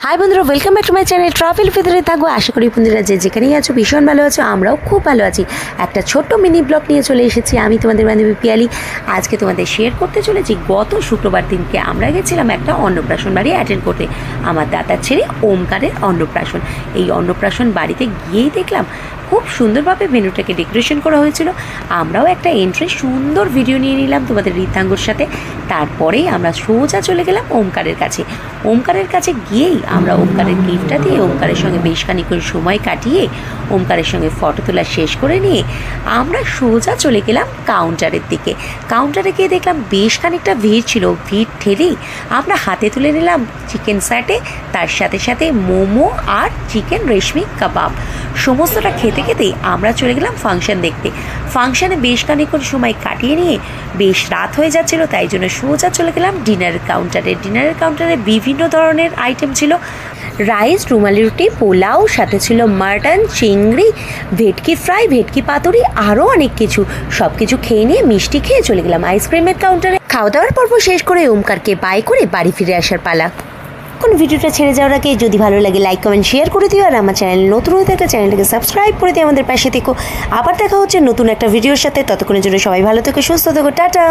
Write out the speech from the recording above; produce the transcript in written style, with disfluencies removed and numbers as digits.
High बंधुरा welcome back to my channel travel ভিতরে থাকবো। আশা করি বন্ধুরা যে যেখানেই আছো ভীষণ ভালো আছো, আমরাও খুব ভালো আছি। একটা ছোট্ট মিনি ব্লগ নিয়ে চলে এসেছি আমি তোমাদের বান্ধবী পিয়ালি। আজকে তোমাদের শেয়ার করতে চলেছি গত শুক্রবার দিনকে আমরা গেছিলাম একটা অন্নপ্রাশন বাড়ি অ্যাটেন্ড করতে, আমার দাদার ছেলে ওমকারের অন্নপ্রাশন। এই অন্নপ্রাশন বাড়িতে গিয়েই দেখলাম খুব সুন্দরভাবে ভেন্যুটাকে ডেকোরেশন করা হয়েছিল। আমরাও একটা এন্ট্রি সুন্দর ভিডিও নিয়ে নিলাম তোমাদের রীতাঙ্গর সাথে। তারপরেই আমরা সোজা চলে গেলাম ওমকারের কাছে। ওমকারের কাছে গিয়েই আমরা ওমকারের গিফটটা দিয়ে ওমকারের সঙ্গে বেশ খানিকক্ষণ সময় কাটিয়ে ওমকারের সঙ্গে ফটো তোলা শেষ করে নিয়ে আমরা সোজা চলে গেলাম কাউন্টারের দিকে। কাউন্টারে গিয়ে দেখলাম বেশ খানিকটা ভিড় ছিল। ভিড় ঠেলেই আমরা হাতে তুলে নিলাম চিকেন স্যাটে, তার সাথে সাথে মোমো আর চিকেন রেশমি কাবাব। সমস্তটা খেতে খেতেই আমরা চলে গেলাম ফাংশন দেখতে। ফাংশানে বেশ খানিকক্ষণ সময় কাটিয়ে নিয়ে বেশ রাত হয়ে যাচ্ছিল, তাই জন্য সোজা চলে গেলাম ডিনারের কাউন্টারে। ডিনারের কাউন্টারে বিভিন্ন ধরনের আইটেম ছিল, রাইস, রুমালি রুটি, পোলাও, সাথে ছিল মাটন, চিংড়ি, ভেটকি ফ্রাই, ভেটকি পাতুরি, আরও অনেক কিছু। সব কিছু খেয়ে নিয়ে মিষ্টি খেয়ে চলে গেলাম আইসক্রিমের কাউন্টারে। খাওয়া দাওয়ার পর্ব শেষ করে ওমকারকে বাই করে বাড়ি ফিরে আসার পালা। কোন ভিডিওটা ছেড়ে যাওয়ার আগে যদি ভালো লাগে লাইক কমেন্ট শেয়ার করে দিও, আর আমার চ্যানেল নতুন হয়ে থাকলে চ্যানেলটাকে সাবস্ক্রাইব করে দিয়ে আমাদের পাশে থেকো। আবার দেখা হচ্ছে নতুন একটা ভিডিওর সাথে। ততক্ষণের জন্য সবাই ভালো থেকো, সুস্থ থেকো, টাটা।